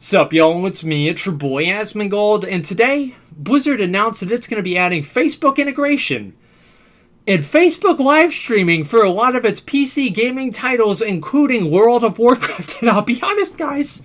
Sup, y'all? It's me, it's your boy Asmongold, and today, Blizzard announced that it's going to be adding Facebook integration and Facebook live streaming for a lot of its PC gaming titles, including World of Warcraft. And I'll be honest, guys,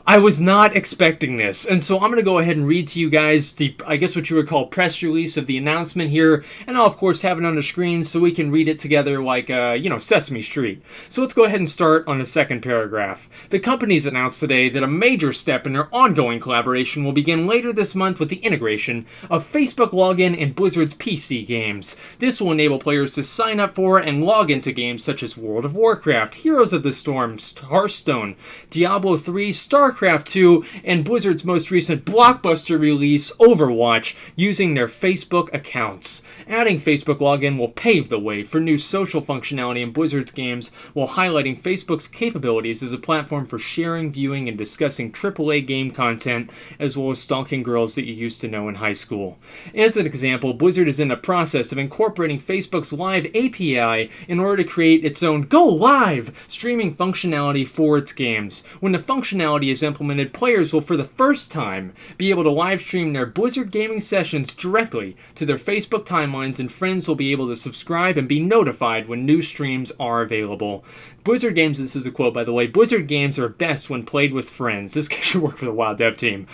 I was not expecting this, and so I'm going to go ahead and read to you guys the, I guess what you would call press release of the announcement here, and I'll of course have it on the screen so we can read it together like, Sesame Street. So let's go ahead and start on the second paragraph. The companies announced today that a major step in their ongoing collaboration will begin later this month with the integration of Facebook login in Blizzard's PC games. This will enable players to sign up for and log into games such as World of Warcraft, Heroes of the Storm, Hearthstone, Diablo 3, Warcraft 2, and Blizzard's most recent blockbuster release, Overwatch, using their Facebook accounts. Adding Facebook login will pave the way for new social functionality in Blizzard's games while highlighting Facebook's capabilities as a platform for sharing, viewing, and discussing AAA game content, as well as stalking girls that you used to know in high school. As an example, Blizzard is in the process of incorporating Facebook's Live API in order to create its own Go Live streaming functionality for its games. When the functionality is implemented, players will for the first time be able to live stream their Blizzard gaming sessions directly to their Facebook timelines, and friends will be able to subscribe and be notified when new streams are available. Blizzard games, this is a quote by the way, Blizzard games are best when played with friends. This guy should work for the WoW dev team.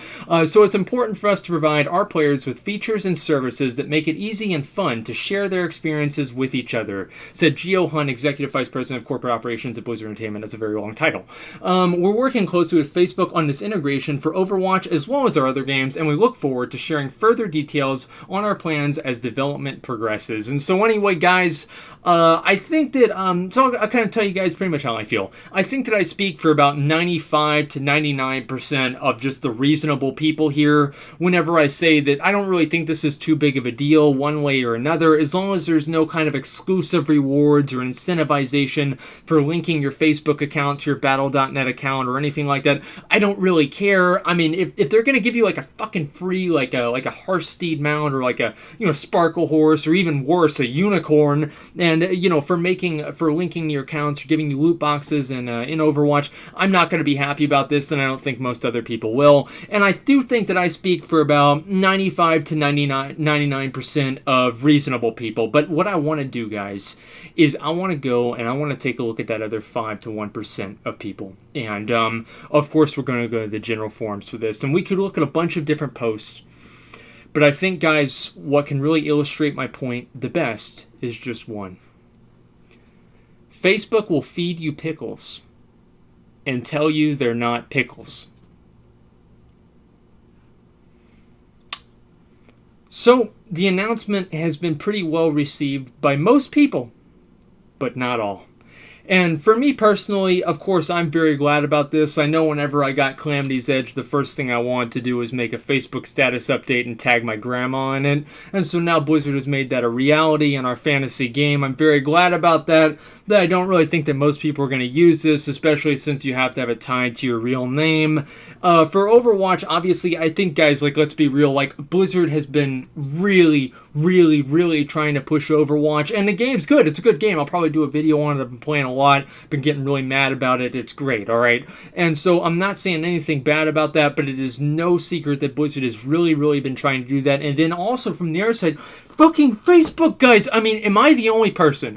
So it's important for us to provide our players with features and services that make it easy and fun to share their experiences with each other, said Gio Hunt, Executive Vice President of Corporate Operations at Blizzard Entertainment. That's a very long title. We're working closely with Facebook on this integration for Overwatch as well as our other games, and we look forward to sharing further details on our plans as development progresses. And so anyway, guys, I think that, so I'll kind of tell you guys pretty much how I feel. I think that I speak for about 95 to 99% of just the reasonable people here whenever I say that I don't really think this is too big of a deal one way or another, as long as there's no kind of exclusive rewards or incentivization for linking your Facebook account to your Battle.net account or anything like that. I don't really care. I mean, if they're going to give you like a fucking free, like a Hearthsteed mount or like a, Sparkle Horse or even worse, a unicorn, and for linking your accounts or giving you loot boxes in Overwatch, I'm not going to be happy about this, and I don't think most other people will. And I do think that I speak for about 95 to 99% of reasonable people. But what I want to do, guys, is I want to go and I want to take a look at that other 5 to 1% of people. And of course, we're going to go to the general forums for this, and we could look at a bunch of different posts. But I think, guys, what can really illustrate my point the best is just one. Facebook will feed you pickles and tell you they're not pickles. So, the announcement has been pretty well received by most people, but not all. And for me personally, of course, I'm very glad about this. I know whenever I got Calamity's Edge, the first thing I wanted to do was make a Facebook status update and tag my grandma in it. And so now Blizzard has made that a reality in our fantasy game. I'm very glad about that. That I don't really think that most people are going to use this, especially since you have to have it tied to your real name. For Overwatch, obviously, I think, guys, let's be real, Blizzard has been really, really, really trying to push Overwatch, and the game's good. It's a good game. I'll probably do a video on it. I've been playing a lot. Been getting really mad about it. It's great, all right? And so I'm not saying anything bad about that, but it is no secret that Blizzard has really, really been trying to do that. And then also from the other side, fucking Facebook, guys. I mean, am I the only person?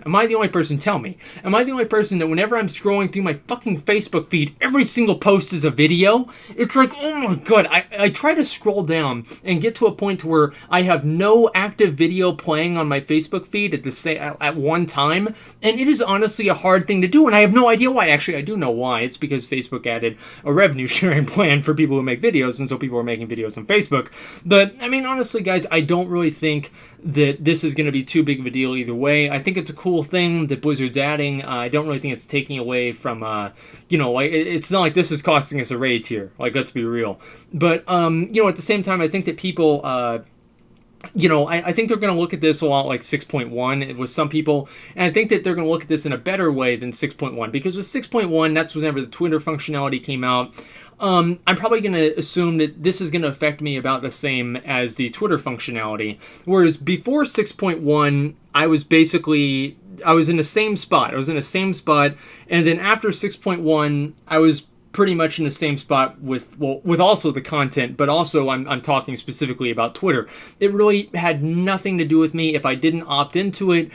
Tell me. Am I the only person that whenever I'm scrolling through my fucking Facebook feed, every single post is a video? It's like, oh my god. I try to scroll down and get to a point where I have no active video playing on my Facebook feed at one time, and it is honestly a hard thing to do, and I have no idea why. Actually, I do know why. It's because Facebook added a revenue sharing plan for people who make videos, and so people are making videos on Facebook. But, I mean, honestly, guys, I don't really think that this is going to be too big of a deal either way. I think it's a cool thing that Blizzard's adding. I don't really think it's taking away from, it's not like this is costing us a raid tier. Let's be real. But, at the same time, I think that people, I think they're going to look at this a lot like 6.1 with some people, and I think that they're going to look at this in a better way than 6.1, because with 6.1, that's whenever the Twitter functionality came out. I'm probably going to assume that this is going to affect me about the same as the Twitter functionality, whereas before 6.1, I was in the same spot. And then after 6.1, I was pretty much in the same spot with, well, with also the content, but also I'm talking specifically about Twitter. It really had nothing to do with me. If I didn't opt into it,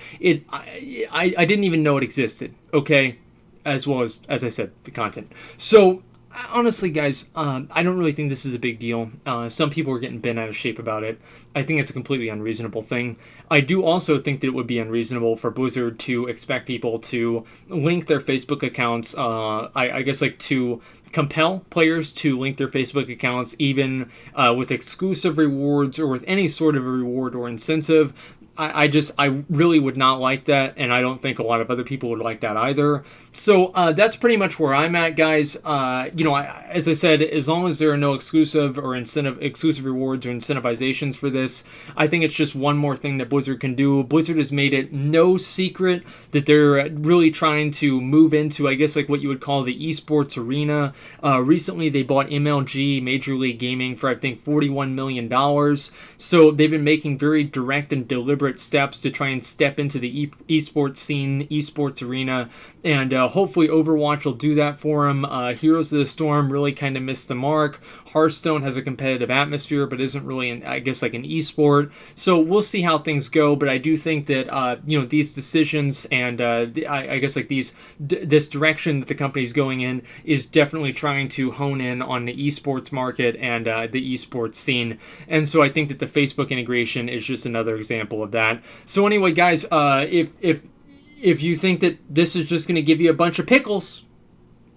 I didn't even know it existed. Okay, as well as I said, the content. So honestly, guys, I don't really think this is a big deal. Some people are getting bent out of shape about it. I think it's a completely unreasonable thing. I do also think that it would be unreasonable for Blizzard to expect people to link their Facebook accounts. I guess like to compel players to link their Facebook accounts, even with exclusive rewards or with any sort of a reward or incentive. I really would not like that, and I don't think a lot of other people would like that either. So that's pretty much where I'm at, guys. As I said, as long as there are no exclusive rewards or incentivizations for this, I think it's just one more thing that Blizzard can do. Blizzard has made it no secret that they're really trying to move into, I guess, like what you would call the esports arena. Recently, they bought MLG, Major League Gaming, for I think $41 million. So they've been making very direct and deliberate steps to try and step into the esports scene, esports arena, and hopefully Overwatch will do that for them. Heroes of the Storm really kind of missed the mark. Hearthstone has a competitive atmosphere, but isn't really, I guess, like an esport. So we'll see how things go. But I do think that these decisions and I guess like this direction that the company's going in is definitely trying to hone in on the esports market and the esports scene. And so I think that the Facebook integration is just another example of that. So anyway, guys, if you think that this is just going to give you a bunch of pickles,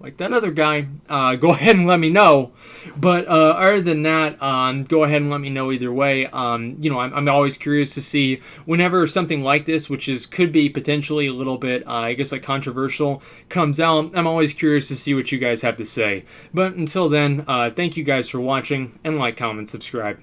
like that other guy, go ahead and let me know. But other than that, go ahead and let me know either way. I'm always curious to see whenever something like this, which could be potentially a little bit, I guess, like controversial, comes out. I'm always curious to see what you guys have to say. But until then, thank you guys for watching, and like, comment, subscribe.